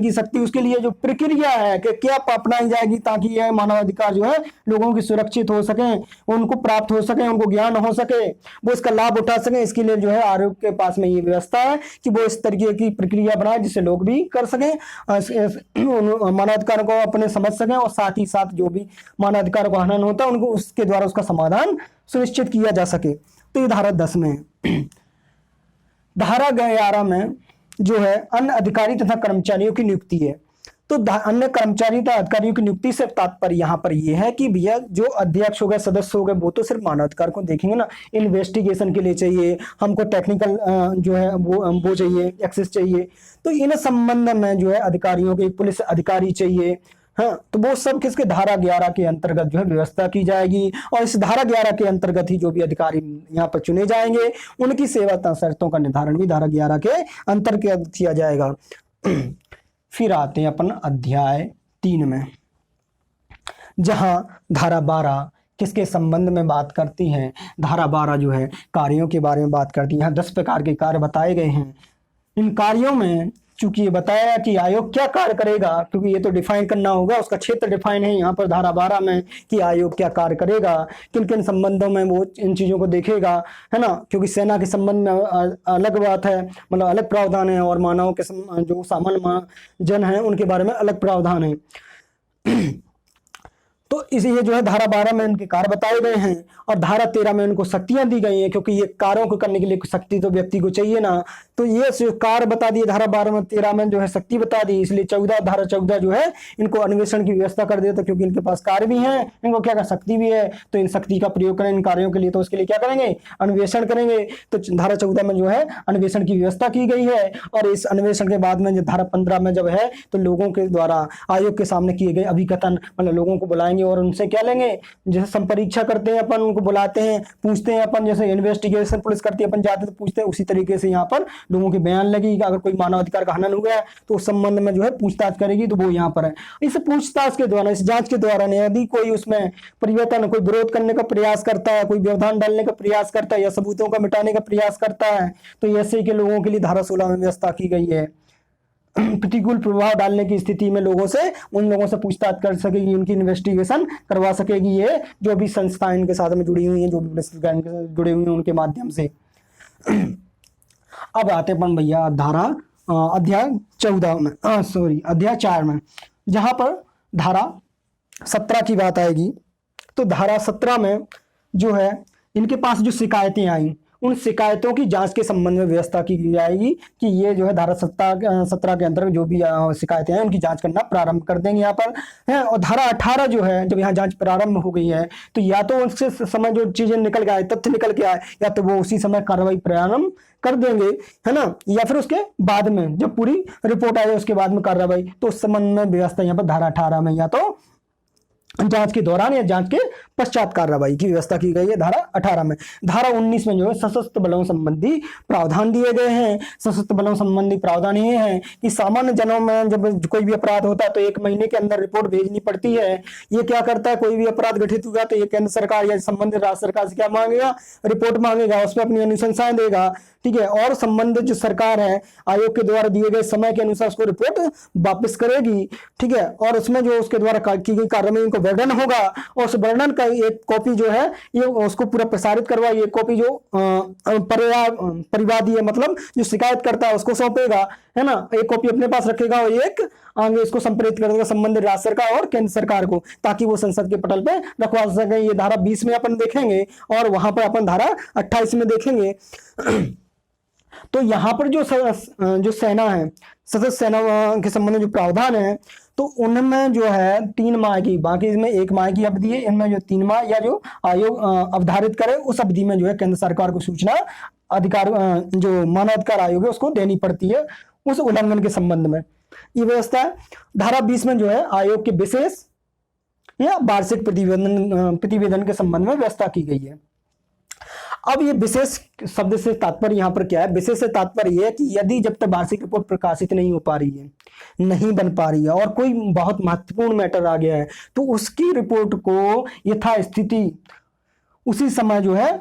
की सकती, उसके लिए जो प्रक्रिया है कि क्या अपनाई जाएगी ताकि यह मानवाधिकार जो है लोगों की सुरक्षित हो सके, उनको प्राप्त हो सके, उनको ज्ञान हो सके, वो इसका लाभ उठा सके। इसके लिए जो है आयोग के पास में ये व्यवस्था है कि वो इस तरीके की प्रक्रिया बनाए जिससे लोग भी कर सकें, मानवाधिकार को अपने समझ सकें, और साथ ही साथ जो भी मानवाधिकार को हनन होता है उनको उसके द्वारा उसका समाधान सुनिश्चित किया जा सके। तो ये धारा 10 में है। धारा 11 में जो है अन्य अधिकारी तथा कर्मचारियों की नियुक्ति है। तो अन्य कर्मचारी तथा अधिकारियों की नियुक्ति से तात्पर्य यहाँ पर यह है कि भैया जो अध्यक्ष हो गए, सदस्य हो गए, वो तो सिर्फ मानवाधिकार को देखेंगे ना, इन्वेस्टिगेशन के लिए चाहिए हमको टेक्निकल जो है वो चाहिए, एक्सेस चाहिए। तो इन संबंध में जो है अधिकारियों के पुलिस अधिकारी चाहिए। हाँ, तो वो सब किसके धारा 11 के अंतर्गत जो है व्यवस्था की जाएगी, और इस धारा 11 के अंतर्गत ही जो भी अधिकारी यहाँ पर चुने जाएंगे उनकी सेवा शर्तों का निर्धारण भी धारा 11 के अंतर्गत किया जाएगा। फिर आते हैं अपन अध्याय 3 में, जहां धारा 12 किसके संबंध में बात करती है। धारा 12 जो है कार्यों के बारे में बात करती है। यहाँ 10 प्रकार के कार्य बताए गए हैं। इन कार्यों में चूंकि ये बताया कि आयोग क्या कार्य करेगा, क्योंकि ये तो डिफाइन करना होगा, उसका क्षेत्र डिफाइन है यहाँ पर धारा 12 में कि आयोग क्या कार्य करेगा, किन किन संबंधों में वो इन चीजों को देखेगा, है ना। क्योंकि सेना के संबंध में अलग बात है, मतलब अलग प्रावधान है, और मानव के जो सामान्य जन है उनके बारे में अलग प्रावधान है। तो इसलिए जो है धारा 12 में इनके कार्य बताए गए हैं, और धारा 13 में इनको शक्तियां दी गई हैं, क्योंकि ये कार्यों को करने के लिए शक्ति तो व्यक्ति को चाहिए ना। तो ये कार्य बता दिए धारा 12 में, 13 में जो है शक्ति बता दी। इसलिए धारा 14 जो है इनको अन्वेषण की व्यवस्था कर देता, क्योंकि इनके पास कार्य भी है, इनको क्या शक्ति भी है, तो इन शक्ति का प्रयोग करें इन कार्यों के लिए, तो उसके लिए क्या करेंगे, अन्वेषण करेंगे। तो धारा 14 में जो है अन्वेषण की व्यवस्था की गई है। और इस अन्वेषण के बाद में जो धारा 15 में जब है तो लोगों के द्वारा आयोग के सामने किए गए अभिकथन, मतलब लोगों को बुलाएंगे और उनसे क्या लेंगे, जैसे संपरीक्षा करते हैं अपन, उनको बुलाते हैं, पूछते हैं अपन, जैसे इन्वेस्टिगेशन पुलिस करती है अपन जाते तो पूछते हैं, उसी तरीके से यहाँ पर लोगों के बयान लगेगी। अगर कोई मानवाधिकार का हनन हो गया तो उस संबंध में जो है पूछताछ करेगी, तो वो यहाँ पर है। इस पूछताछ के द्वारा, इस जांच के द्वारा यदि कोई उसमें परिवर्तन, कोई विरोध करने का प्रयास करता है, कोई व्यवधान डालने का प्रयास करता है, या सबूतों का मिटाने का प्रयास करता है, तो ऐसे के लोगों के लिए धारा 16 में व्यवस्था की गई है। प्रतिकूल प्रभाव डालने की स्थिति में उन लोगों से पूछताछ कर सकेगी, उनकी इन्वेस्टिगेशन करवा सकेगी, ये जो भी संस्थाएं इनके साथ में जुड़ी हुई हैं, जो भी पुलिस जुड़े हुए हैं उनके माध्यम से। अब आते अपन भैया अध्याय 14 में, अध्याय 4 में, जहां पर धारा 17 की बात आएगी। तो धारा 17 में जो है इनके पास जो शिकायतें आई, उन शिकायतों की जांच के संबंध में व्यवस्था की जाएगी कि ये जो है धारा 17 के अंतर्गत जो भी शिकायतें हैं उनकी जांच करना प्रारंभ कर देंगे यहाँ पर है। और धारा 18 जो है जब यहाँ जांच प्रारंभ हो गई है, तो या तो उससे समय जो चीजें निकल के आए, तथ्य निकल के आए, या तो वो उसी समय कार्रवाई प्रारंभ कर देंगे, है ना, या फिर उसके बाद में जब पूरी रिपोर्ट आए उसके बाद में कार्रवाई। तो उस संबंध में व्यवस्था यहाँ पर धारा 18 में या तो जांच के दौरान या जांच के पश्चात कार्रवाई की व्यवस्था की गई है धारा 18 में। धारा 19 में जो है सशस्त्र बलों संबंधी प्रावधान दिए गए हैं। सशस्त्र बलों संबंधी प्रावधान ये है कि सामान्य जनों में जब कोई भी अपराध होता है तो 1 महीने के अंदर रिपोर्ट भेजनी पड़ती है। ये क्या करता है, कोई भी अपराध घटित हुआ तो ये केंद्र सरकार या संबंधित राज्य सरकार से क्या मांगेगा, रिपोर्ट मांगेगा, उसमें अपनी अनुशंसाएं देगा, ठीक है। और संबंधित जो सरकार है आयोग के द्वारा दिए गए समय के अनुसार उसको रिपोर्ट वापस करेगी, ठीक है। और उसमें जो उसके द्वारा की गई कार्रवाई को वर्णन होगा, और उस वर्णन का एक कॉपी जो है ये उसको पूरा प्रसारित करवा, ये कॉपी जो परिवादी है, मतलब जो शिकायत करता है उसको सौंपेगा, है ना। एक कॉपी अपने पास रखेगा और एक आगे इसको संप्रेरित कर देगा संबंधित राज्य सरकार और केंद्र सरकार को, ताकि वो संसद के पटल पे रखवा सके। ये धारा 20 में अपन देखेंगे और वहां पर अपन धारा 28 में देखेंगे। तो यहाँ पर जो सेना है, सशस्त्र सेना के संबंध में जो प्रावधान है, तो उनमें जो है 3 माह की, बाकी इसमें 1 माह की अवधि है, इनमें जो 3 माह या जो आयोग अवधारित करे उस अवधि में जो है केंद्र सरकार को सूचना अधिकार जो मानवाधिकार आयोग है उसको देनी पड़ती है उस उल्लंघन के संबंध में। ये व्यवस्था है। धारा 20 में जो है आयोग के विशेष या वार्षिक प्रतिवेदन के संबंध में व्यवस्था की गई है। अब ये विशेष शब्द से तात्पर्य यहाँ पर क्या है, विशेष से तात्पर्य यह है कि यदि जब तक वार्षिक रिपोर्ट प्रकाशित नहीं हो पा रही है, नहीं बन पा रही है, और कोई बहुत महत्वपूर्ण मैटर आ गया है, तो उसकी रिपोर्ट को यथास्थिति उसी समय जो है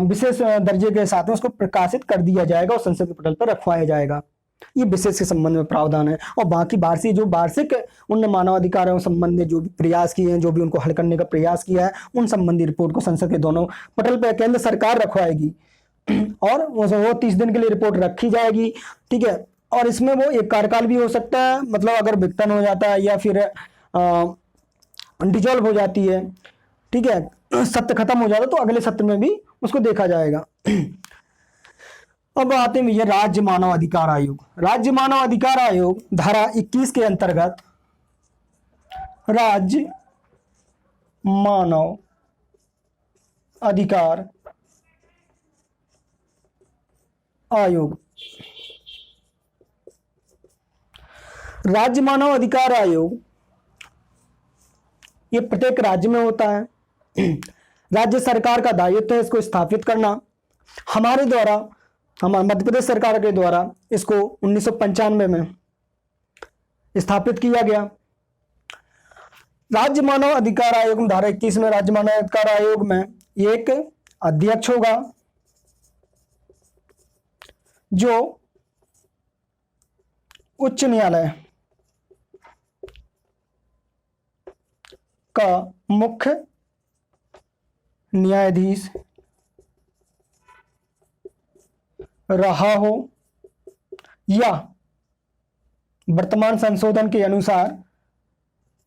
विशेष दर्जे के साथ में उसको प्रकाशित कर दिया जाएगा और संसद के पटल पर रखवाया जाएगा। ये विशेष के संबंध में प्रावधान है। और बाकी वार्षिक उन मानवाधिकारों संबंधी जो भी प्रयास किए हैं, जो भी उनको हल करने का प्रयास किया है, उन संबंधी रिपोर्ट को संसद के दोनों पटल पर केंद्र सरकार रखवाएगी और वो 30 दिन के लिए रिपोर्ट रखी जाएगी। ठीक है, और इसमें वो एक कार्यकाल भी हो सकता है, मतलब अगर विघटन हो जाता है या फिर डिजॉल्व हो जाती है, ठीक है, सत्र खत्म हो जाता है, तो अगले सत्र में भी उसको देखा जाएगा। अब आते हैं भैया राज्य मानव अधिकार आयोग। राज्य मानव अधिकार आयोग धारा 21 के अंतर्गत राज्य मानव अधिकार आयोग, राज्य मानव अधिकार आयोग ये प्रत्येक राज्य में होता है। राज्य सरकार का दायित्व है इसको स्थापित करना। हमारे मध्य प्रदेश सरकार के द्वारा इसको 1995 में स्थापित किया गया। राज्य मानव अधिकार आयोग में धारा 21 में राज्य मानव अधिकार आयोग में एक अध्यक्ष होगा जो उच्च न्यायालय का मुख्य न्यायाधीश रहा हो या वर्तमान संशोधन के अनुसार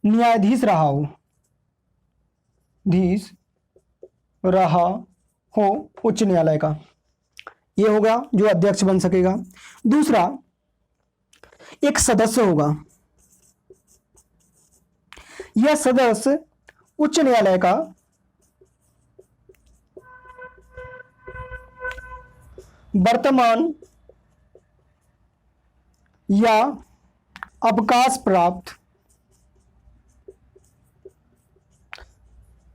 न्यायाधीश रहा हो उच्च न्यायालय का, ये होगा जो अध्यक्ष बन सकेगा। दूसरा, एक सदस्य होगा। यह सदस्य उच्च न्यायालय का वर्तमान या अवकाश प्राप्त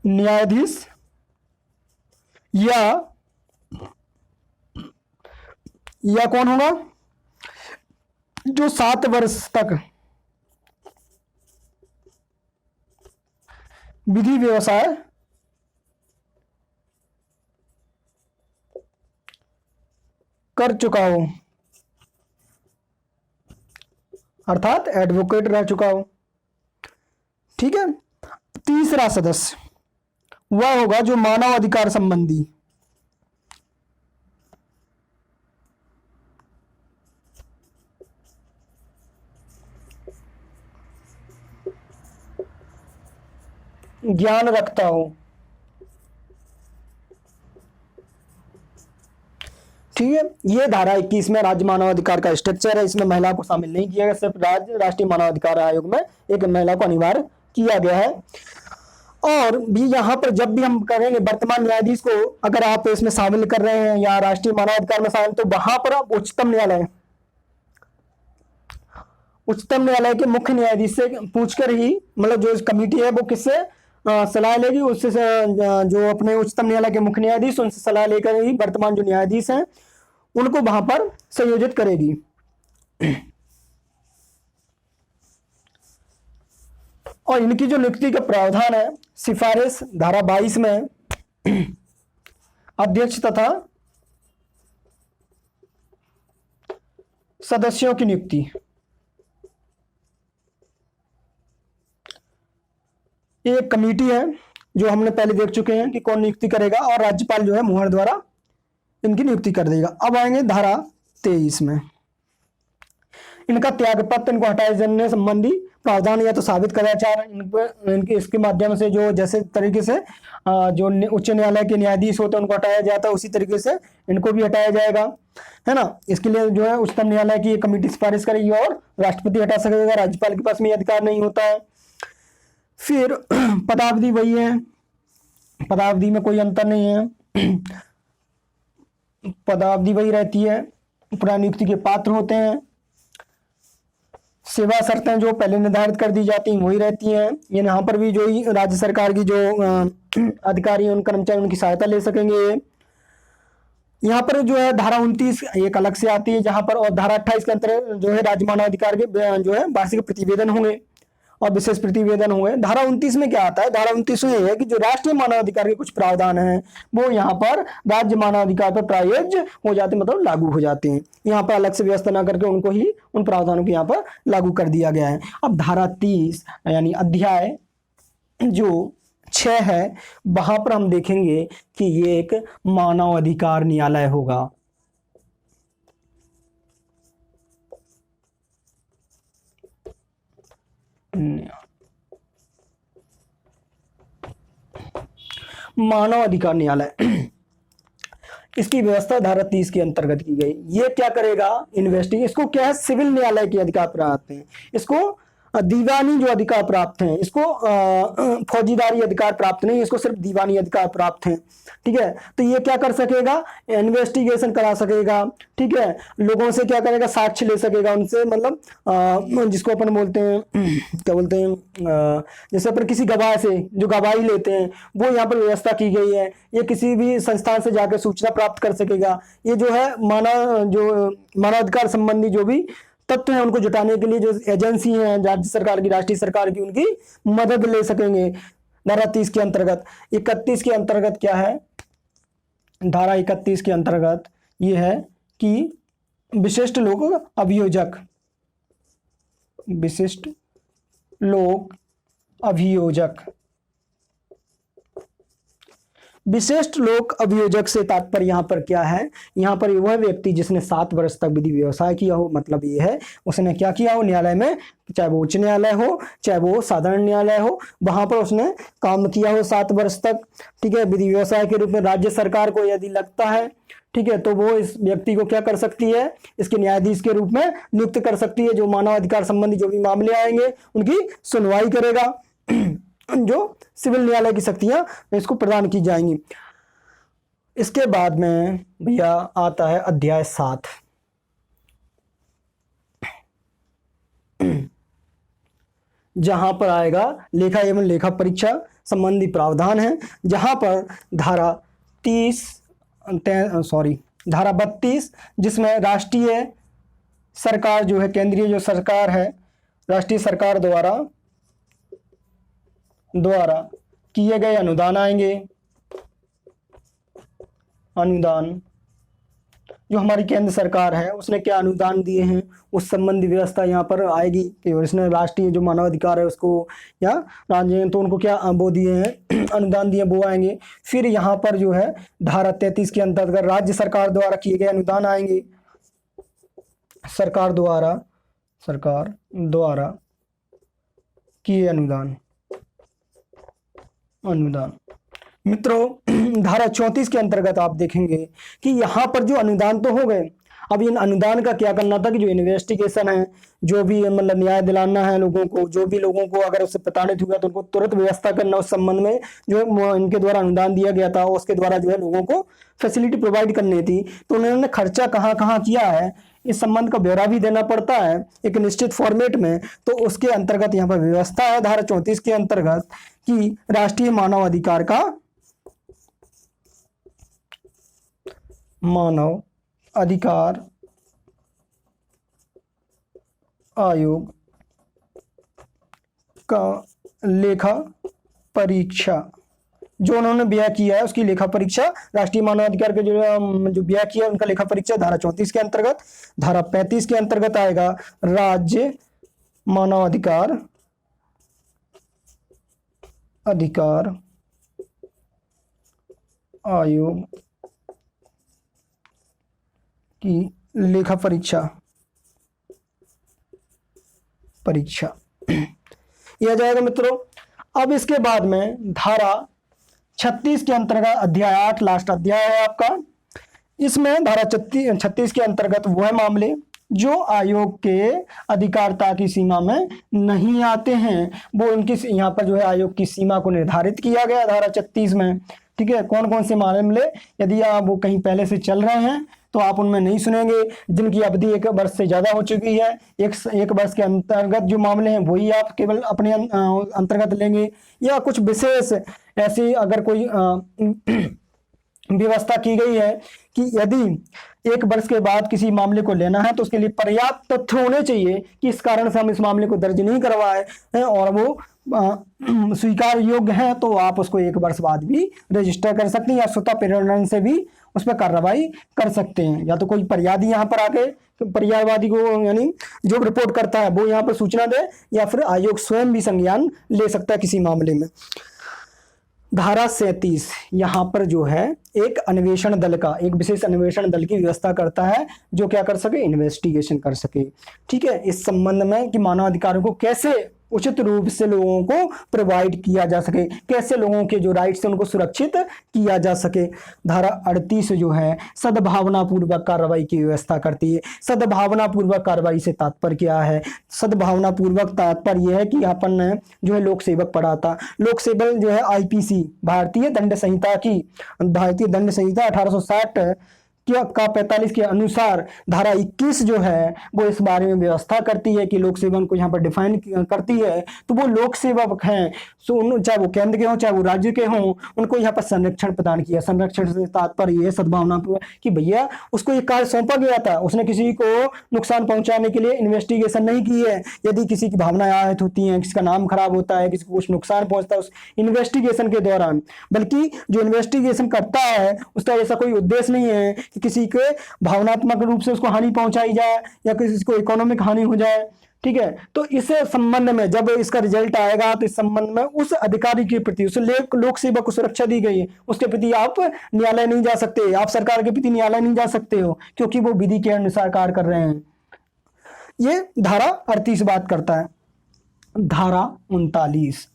न्यायाधीश या कौन होगा, जो 7 वर्ष तक विधि व्यवसाय कर चुका हो, अर्थात एडवोकेट रह चुका हो। ठीक है। तीसरा सदस्य वह होगा जो मानव अधिकार संबंधी ज्ञान रखता हो। ठीक है, ये धारा 21 में राज्य मानव अधिकार का स्ट्रक्चर है। इसमें महिला को शामिल नहीं किया गया, सिर्फ राष्ट्रीय मानव अधिकार आयोग में एक महिला को अनिवार्य किया गया है। और भी यहाँ पर जब भी हम करेंगे वर्तमान न्यायाधीश को अगर आप इसमें शामिल कर रहे हैं या राष्ट्रीय मानव अधिकार में शामिल, तो वहां पर आप उच्चतम न्यायालय के मुख्य न्यायाधीश से पूछकर ही, मतलब जो कमेटी है वो किससे सलाह लेगी, उससे जो अपने उच्चतम न्यायालय के मुख्य न्यायाधीश उनसे सलाह लेकर ही वर्तमान जो न्यायाधीश हैं उनको वहां पर संयोजित करेगी। और इनकी जो नियुक्ति का प्रावधान है, सिफारिश धारा 22 में अध्यक्ष तथा सदस्यों की नियुक्ति, एक कमेटी है जो हमने पहले देख चुके हैं कि कौन नियुक्ति करेगा, और राज्यपाल जो है मुहर द्वारा इनकी नियुक्ति कर देगा। अब आएंगे धारा 23 में, इनका त्यागपत्र, इनको हटाए जाने संबंधी प्रावधान या तो साबित कदाचार, इनके इसके माध्यम से जो जैसे तरीके से जो उच्च न्यायालय के न्यायाधीश होते हैं उनको हटाया जाता है, उसी तरीके से इनको भी हटाया जाएगा, है ना। इसके लिए जो है उच्चतम न्यायालय की कमेटी सिफारिश करेगी और राष्ट्रपति हटा सकेगा, राज्यपाल के पास में अधिकार नहीं होता है। फिर पदावधि वही है, पदावधि में कोई अंतर नहीं है, पदावधि वही रहती है, पुनर्नियुक्ति के पात्र होते हैं। सेवा शर्तें जो पहले निर्धारित कर दी जाती हैं वही रहती हैं। यहाँ पर भी जो राज्य सरकार की जो अधिकारी उन कर्मचारी उनकी सहायता ले सकेंगे। यहाँ पर जो है धारा 29 एक अलग से आती है, जहाँ पर और धारा 28 के अंतर्गत जो है राज्य मानव अधिकार के जो है वार्षिक प्रतिवेदन होंगे। और विशेष प्रतिवेदन हुए। धारा 29 में क्या आता है? धारा 29 में यह है कि जो राष्ट्रीय मानवाधिकार के कुछ प्रावधान हैं वो यहाँ पर राज्य मानवाधिकार पर प्रयोज्य हो जाते, मतलब लागू हो जाते हैं। यहाँ पर अलग से व्यवस्था ना करके उनको ही उन प्रावधानों को यहाँ पर लागू कर दिया गया है। अब धारा 30 यानी अध्याय जो 6 है वहां पर हम देखेंगे कि ये एक मानव अधिकार न्यायालय होगा। मानव अधिकार न्यायालय, इसकी व्यवस्था धारा 30 के अंतर्गत की गई। ये क्या करेगा? इन्वेस्टिगेशन, इसको क्या है? सिविल न्यायालय के अधिकार प्राप्त हैं, इसको दीवानी जो अधिकार प्राप्त हैं, इसको फौजीदारी अधिकार प्राप्त नहीं, इसको सिर्फ दीवानी अधिकार प्राप्त हैं। ठीक है, तो ये क्या कर सकेगा? इन्वेस्टिगेशन करा सकेगा। ठीक है, लोगों से क्या करेगा? साक्ष्य ले सकेगा उनसे, मतलब जिसको अपन बोलते हैं क्या बोलते हैं, जैसे अपन किसी गवाह से जो गवाही लेते हैं वो यहाँ पर व्यवस्था की गई है। ये किसी भी संस्थान से जाकर सूचना प्राप्त कर सकेगा। ये जो है मानवाधिकार संबंधी जो भी तथ्य हैं उनको जुटाने के लिए जो एजेंसी हैं राज्य सरकार की, राष्ट्रीय सरकार की, उनकी मदद ले सकेंगे। धारा 30 के अंतर्गत 31 के अंतर्गत क्या है? धारा 31 के अंतर्गत ये है कि विशिष्ट लोक अभियोजक, विशिष्ट लोक अभियोजक, विशिष्ट लोक अभियोजक से तात्पर्य यहाँ पर क्या है? यहाँ पर वह व्यक्ति जिसने 7 वर्ष तक विधि व्यवसाय किया हो, मतलब ये है उसने क्या किया हो न्यायालय में, चाहे वो उच्च न्यायालय हो चाहे वो साधारण न्यायालय हो, वहां पर उसने काम किया हो 7 वर्ष तक। ठीक है, विधि व्यवसाय के रूप में राज्य सरकार को यदि लगता है, ठीक है, तो वो इस व्यक्ति को क्या कर सकती है? इसके न्यायाधीश के रूप में नियुक्त कर सकती है, जो मानवाधिकार संबंधी जो भी मामले आएंगे उनकी सुनवाई करेगा। जो सिविल न्यायालय की शक्तियां इसको प्रदान की जाएंगी। इसके बाद में भैया आता है अध्याय 7, जहां पर आएगा लेखा एवं लेखा परीक्षा संबंधी प्रावधान है, जहां पर धारा 32 जिसमें राष्ट्रीय सरकार जो है, केंद्रीय जो सरकार है, राष्ट्रीय सरकार द्वारा किए गए अनुदान आएंगे। अनुदान जो हमारी केंद्र सरकार है उसने क्या अनुदान दिए हैं उस संबंधी व्यवस्था यहाँ पर आएगी कि उसने राष्ट्रीय जो मानवाधिकार है उसको या राज्य तो उनको क्या वो दिए हैं अनुदान दिए, वो आएंगे। फिर यहाँ पर जो है धारा 33 के अंतर्गत राज्य सरकार द्वारा किए गए अनुदान आएंगे। सरकार द्वारा किए अनुदान मित्रों, धारा 34 के अंतर्गत आप देखेंगे कि यहाँ पर जो अनुदान तो हो गए, अब इन अनुदान का क्या करना था कि जो इन्वेस्टिगेशन है, जो भी मतलब न्याय दिलाना है लोगों को, जो भी लोगों को अगर उससे प्रताड़ित हुआ तो उनको तुरंत व्यवस्था करना उस संबंध में जो इनके द्वारा अनुदान दिया गया था उसके द्वारा जो है लोगों को फैसिलिटी प्रोवाइड करनी थी। तो उन्होंने खर्चा कहाँ कहाँ किया है इस संबंध का ब्यौरा भी देना पड़ता है एक निश्चित फॉर्मेट में। तो उसके अंतर्गत यहाँ पर व्यवस्था है धारा 34 के अंतर्गत कि राष्ट्रीय मानव अधिकार आयोग का लेखा परीक्षा जो उन्होंने व्यय किया है उसकी लेखा परीक्षा, राष्ट्रीय मानवाधिकार के जो व्यय किया है उनका लेखा परीक्षा धारा 34 के अंतर्गत। धारा 35 के अंतर्गत आएगा राज्य मानवाधिकार आयोग की लेखा परीक्षा यह जाएगा मित्रों। अब इसके बाद में धारा 36 के अंतर्गत अध्याय 8 लास्ट अध्याय है आपका। इसमें धारा 36 के अंतर्गत वह मामले जो आयोग के अधिकारिता की सीमा में नहीं आते हैं वो उनकी यहाँ पर जो है आयोग की सीमा को निर्धारित किया गया धारा 36 में। ठीक है, कौन कौन से मामले यदि आप वो कहीं पहले से चल रहे हैं तो आप उनमें नहीं सुनेंगे, जिनकी अवधि 1 वर्ष से ज्यादा हो चुकी है, एक वर्ष के अंतर्गत जो मामले हैं वही आप केवल अपने अंतर्गत लेंगे, या कुछ विशेष ऐसी अगर कोई व्यवस्था की गई है कि यदि 1 वर्ष के बाद किसी मामले को लेना है तो उसके लिए पर्याप्त तथ्य होने चाहिए कि इस कारण से हम इस मामले को दर्ज नहीं करवाए हैं और वो स्वीकार योग्य है, तो आप उसको 1 वर्ष बाद भी रजिस्टर कर सकते हैं या स्वतः प्रेरण से भी उस पर कार्रवाई कर सकते हैं। या तो कोई फरियादी यहाँ पर आके फरियादवादी को यानी जो रिपोर्ट करता है वो यहाँ पर सूचना दे, या फिर आयोग स्वयं भी संज्ञान ले सकता है किसी मामले में। धारा 37 यहाँ पर जो है एक अन्वेषण दल का, एक विशेष अन्वेषण दल की व्यवस्था करता है जो क्या कर सके, इन्वेस्टिगेशन कर सके। ठीक है, इस संबंध में कि मानवाधिकारों को कैसे उचित रूप से लोगों को प्रोवाइड किया जा सके, कैसे लोगों के जो राइट्स हैं उनको सुरक्षित किया जा सके। धारा 38 जो है सद्भावना पूर्वक कार्रवाई की व्यवस्था करती है। सद्भावना पूर्वक कार्रवाई से तात्पर्य क्या है? सद्भावना पूर्वक तात्पर्य यह है कि अपन ने जो है लोक सेवक पढ़ा था, लोक सेवक जो है आईपीसी भारतीय दंड संहिता की, भारतीय दंड संहिता 1860 का 45 के अनुसार धारा 21 जो है वो इस बारे में व्यवस्था करती है कि लोक सेवक को यहाँ पर डिफाइन करती है। तो वो लोक सेवक हैं, सो चाहे वो केंद्र के हों चाहे वो राज्य के हों, उनको यहाँ पर संरक्षण प्रदान किया। संरक्षण से तात्पर्य ये सद्भावना कि भैया उसको ये कार्य सौंपा गया था, उसने किसी को नुकसान पहुंचाने के लिए इन्वेस्टिगेशन नहीं की है। यदि किसी की भावनाएं आहत होती हैं, किसी का नाम खराब होता है, किसी को कुछ नुकसान पहुंचता है उस इन्वेस्टिगेशन के दौरान, बल्कि जो इन्वेस्टिगेशन करता है उसका ऐसा कोई उद्देश्य नहीं है कि किसी के भावनात्मक रूप से उसको हानि पहुंचाई जाए या किसी को इकोनॉमिक हानि हो जाए। ठीक है, तो इस संबंध में जब इसका रिजल्ट आएगा तो इस संबंध में उस अधिकारी के प्रति, उस लोक सेवक को सुरक्षा दी गई है, उसके प्रति आप न्यायालय नहीं जा सकते, आप सरकार के प्रति न्यायालय नहीं जा सकते हो, क्योंकि वो विधि के अनुसार कार्य कर रहे हैं। ये धारा 38 बात करता है। धारा 39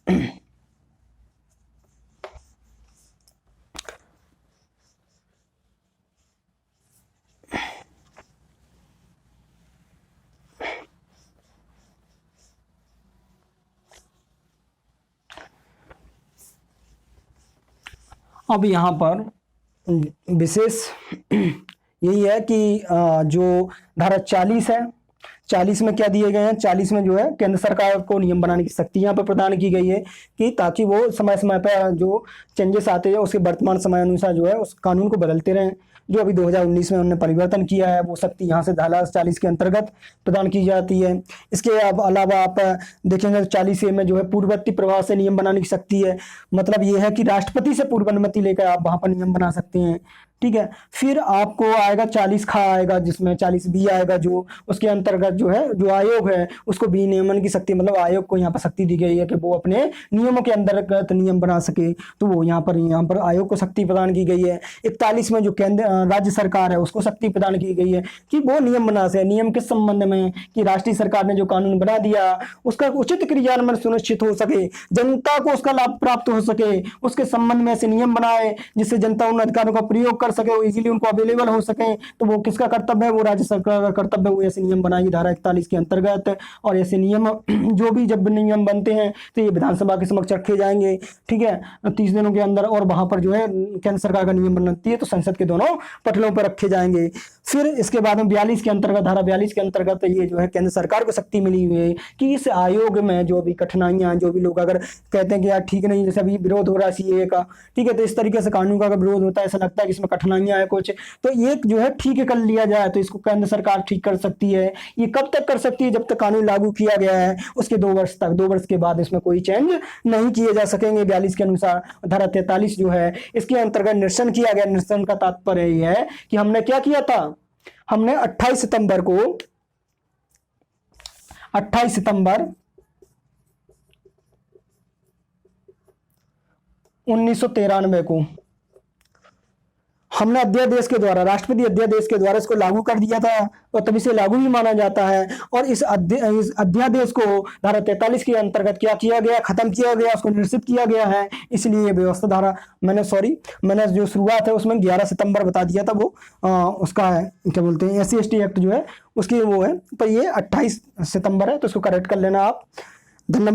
अब यहाँ पर विशेष यही है कि जो धारा 40 है, 40 में क्या दिए गए हैं, 40 में जो है केंद्र सरकार को नियम बनाने की शक्ति यहाँ पर प्रदान की गई है कि ताकि वो समय समय पर जो चेंजेस आते हैं उसके वर्तमान समय अनुसार जो है उस कानून को बदलते रहें। जो अभी 2019 में उन्होंने परिवर्तन किया है वो शक्ति यहाँ से धारा 40 के अंतर्गत प्रदान की जाती है। इसके अलावा आप देखेंगे 40A में जो है पूर्ववर्ती प्रभाव से नियम बनाने की शक्ति है। मतलब ये है कि राष्ट्रपति से पूर्व अनुमति लेकर आप वहां पर नियम बना सकते हैं। ठीक है, फिर आपको आएगा 40 आएगा जिसमें 40B आएगा, जो उसके अंतर्गत जो है जो आयोग है उसको विनियमन की शक्ति, मतलब आयोग को यहाँ पर शक्ति दी गई है कि वो अपने नियमों के अंतर्गत नियम बना सके, तो वो यहाँ पर आयोग को शक्ति प्रदान की गई है। 41 में जो केंद्र राज्य सरकार है उसको शक्ति प्रदान की गई है कि वो नियम बना सके। नियम किस संबंध में कि राष्ट्रीय सरकार ने जो कानून बना दिया उसका उचित क्रियान्वयन सुनिश्चित हो सके, जनता को उसका लाभ प्राप्त हो सके, उसके संबंध में ऐसे नियम बनाए जिससे जनता उन अधिकारों का प्रयोग कर सके, वो इजीली उनको अवेलेबल हो सके। तो वो किसका कर्तव्य है? वो राज्य सरकार का कर्तव्य है, वो ऐसे नियम बनाएगी धारा 41 के अंतर्गत। और ऐसे नियम जो भी जब नियम बनते हैं तो ये विधानसभा के समक्ष रखे जाएंगे। ठीक है, 30 दिनों के अंदर, और वहां पर जो है केंद्र सरकार का नियम बनती है तो संसद के दोनों पटलों पर रखे जाएंगे। फिर इसके बाद में 42 के अंतर्गत, धारा 42 के अंतर्गत ये जो है केंद्र सरकार को शक्ति मिली हुई है कि इस आयोग में जो भी कठिनाइयां, जो भी लोग अगर कहते हैं कि यार ठीक नहीं, जैसे अभी विरोध हो रहा है सीएए का, ठीक है, तो इस तरीके से कानून का अगर विरोध होता है, ऐसा लगता है कि इसमें कठिनाइयां है कुछ, तो ये जो है ठीक कर लिया जाए तो इसको केंद्र सरकार ठीक कर सकती है। ये कब तक कर सकती है? जब तक कानून लागू किया गया है उसके 2 वर्ष तक। 2 वर्ष के बाद इसमें कोई चेंज नहीं किए जा सकेंगे 42 के अनुसार। धारा 43 जो है इसके अंतर्गत निरसन किया गया। निरसन का तात्पर्य यह है कि हमने क्या किया था, हमने 28 सितंबर 1993 को हमने अध्यादेश के द्वारा, राष्ट्रपति अध्यादेश के द्वारा इसको लागू कर दिया था और तभी से लागू भी माना जाता है। और इस अध्यादेश को धारा 43 के अंतर्गत क्या किया गया, खत्म किया गया, उसको निरसित किया गया है। इसलिए ये व्यवस्था धारा मैंने जो शुरुआत है उसमें 11 सितंबर बता दिया था, वो उसका है क्या बोलते हैं SC/ST एक्ट जो है उसकी वो है, पर ये 28 सितंबर है, तो इसको करेक्ट कर लेना आप। धन्यवाद।